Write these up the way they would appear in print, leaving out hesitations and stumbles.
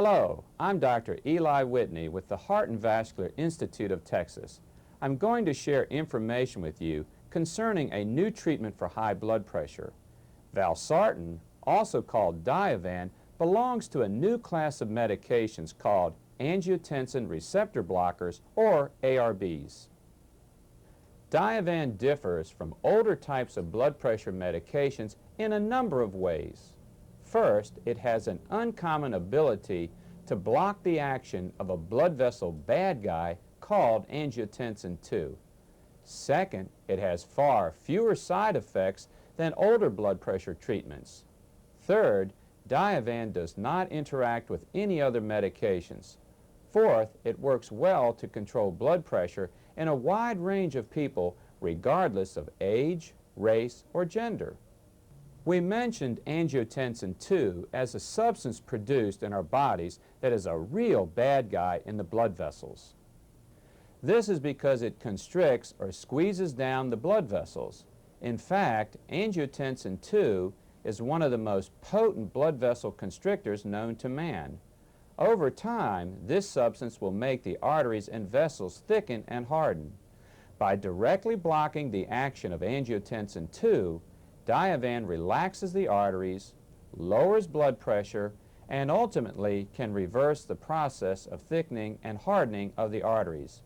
Hello, I'm Dr. Eli Whitney with the Heart and Vascular Institute of Texas. I'm going to share information with you concerning a new treatment for high blood pressure. Valsartan, also called Diovan, belongs to a new class of medications called Angiotensin Receptor Blockers, or ARBs. Diovan differs from older types of blood pressure medications in a number of ways. First, it has an uncommon ability to block the action of a blood vessel bad guy called Angiotensin II. Second, it has far fewer side effects than older blood pressure treatments. Third, Diovan does not interact with any other medications. Fourth, it works well to control blood pressure in a wide range of people regardless of age, race, or gender. We mentioned angiotensin II as a substance produced in our bodies that is a real bad guy in the blood vessels. This is because it constricts or squeezes down the blood vessels. In fact, angiotensin II is one of the most potent blood vessel constrictors known to man. Over time, this substance will make the arteries and vessels thicken and harden. By directly blocking the action of angiotensin II, Diovan relaxes the arteries, lowers blood pressure, and ultimately can reverse the process of thickening and hardening of the arteries.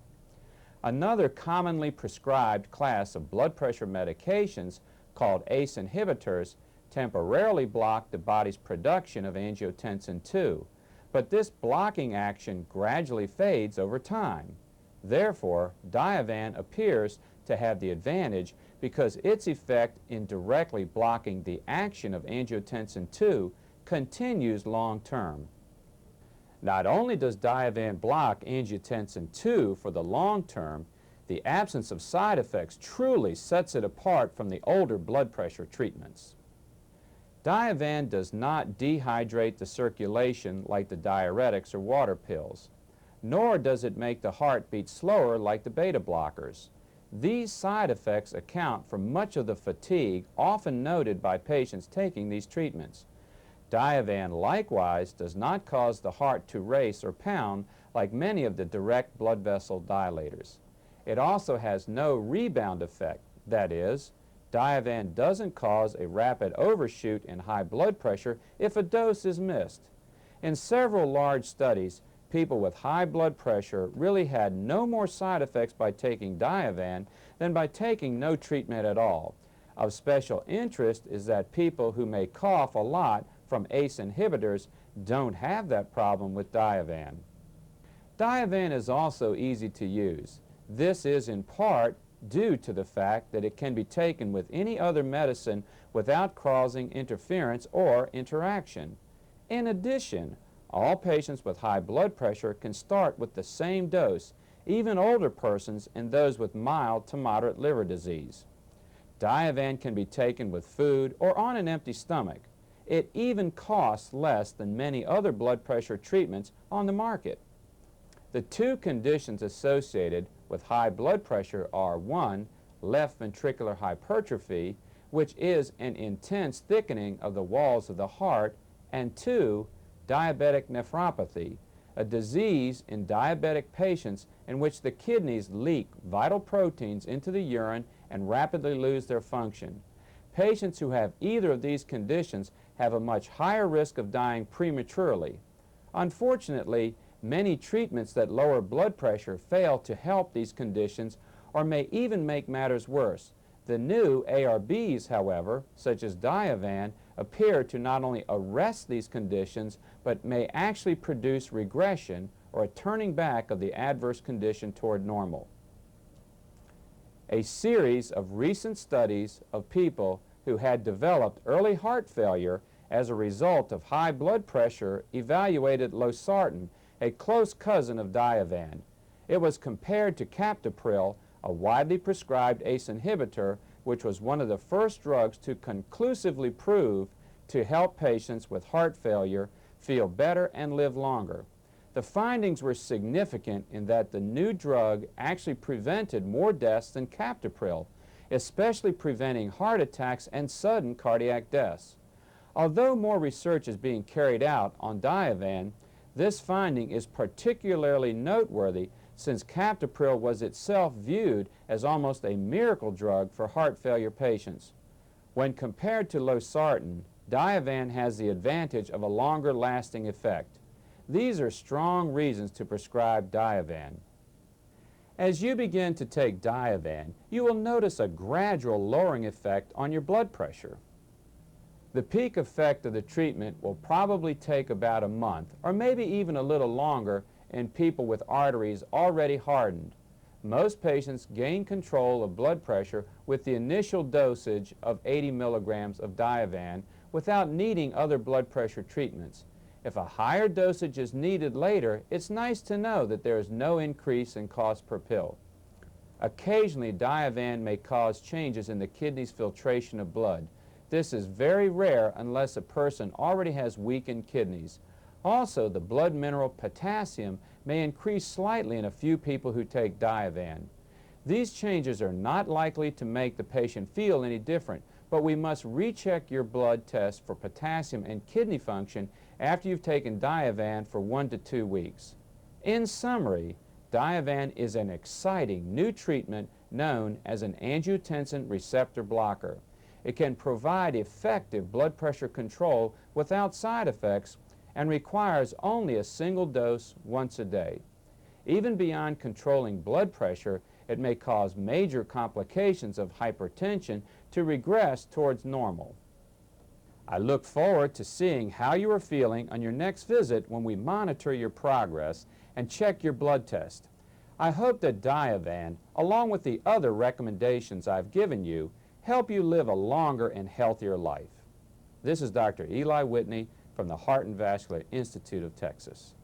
Another commonly prescribed class of blood pressure medications, called ACE inhibitors, temporarily block the body's production of angiotensin II, but this blocking action gradually fades over time. Therefore, Diovan appears to have the advantage because its effect in directly blocking the action of angiotensin II continues long term. Not only does Diovan block angiotensin II for the long term, the absence of side effects truly sets it apart from the older blood pressure treatments. Diovan does not dehydrate the circulation like the diuretics or water pills, nor does it make the heart beat slower like the beta blockers. These side effects account for much of the fatigue often noted by patients taking these treatments. Diovan likewise does not cause the heart to race or pound like many of the direct blood vessel dilators. It also has no rebound effect, that is, Diovan doesn't cause a rapid overshoot in high blood pressure if a dose is missed. In several large studies, people with high blood pressure really had no more side effects by taking Diovan than by taking no treatment at all. Of special interest is that people who may cough a lot from ACE inhibitors don't have that problem with Diovan. Diovan is also easy to use. This is in part due to the fact that it can be taken with any other medicine without causing interference or interaction. In addition, all patients with high blood pressure can start with the same dose, even older persons and those with mild to moderate liver disease. Diovan can be taken with food or on an empty stomach. It even costs less than many other blood pressure treatments on the market. The two conditions associated with high blood pressure are 1. Left ventricular hypertrophy, which is an intense thickening of the walls of the heart, and 2. Diabetic nephropathy, a disease in diabetic patients in which the kidneys leak vital proteins into the urine and rapidly lose their function. Patients who have either of these conditions have a much higher risk of dying prematurely. Unfortunately, many treatments that lower blood pressure fail to help these conditions or may even make matters worse. The new ARBs, however, such as Diovan, appear to not only arrest these conditions, but may actually produce regression or a turning back of the adverse condition toward normal. A series of recent studies of people who had developed early heart failure as a result of high blood pressure evaluated Losartan, a close cousin of Diovan. It was compared to Captopril, a widely prescribed ACE inhibitor, which was one of the first drugs to conclusively prove to help patients with heart failure feel better and live longer. The findings were significant in that the new drug actually prevented more deaths than Captopril, especially preventing heart attacks and sudden cardiac deaths. Although more research is being carried out on Diovan, This finding is particularly noteworthy since Captopril was itself viewed as almost a miracle drug for heart failure patients. When compared to Losartan, Diovan has the advantage of a longer-lasting effect. These are strong reasons to prescribe Diovan. As you begin to take Diovan, you will notice a gradual lowering effect on your blood pressure. The peak effect of the treatment will probably take about a month, or maybe even a little longer, in people with arteries already hardened. Most patients gain control of blood pressure with the initial dosage of 80 milligrams of Diovan without needing other blood pressure treatments. If a higher dosage is needed later, it's nice to know that there is no increase in cost per pill. Occasionally, Diovan may cause changes in the kidney's filtration of blood. This is very rare unless a person already has weakened kidneys. Also, the blood mineral potassium may increase slightly in a few people who take Diovan. These changes are not likely to make the patient feel any different, but we must recheck your blood test for potassium and kidney function after you've taken Diovan for 1 to 2 weeks. In summary, Diovan is an exciting new treatment known as an angiotensin receptor blocker. It can provide effective blood pressure control without side effects and requires only a single dose once a day. Even beyond controlling blood pressure, it may cause major complications of hypertension to regress towards normal. I look forward to seeing how you are feeling on your next visit when we monitor your progress and check your blood test. I hope that Diovan, along with the other recommendations I've given you, help you live a longer and healthier life. This is Dr. Eli Whitney from the Heart and Vascular Institute of Texas.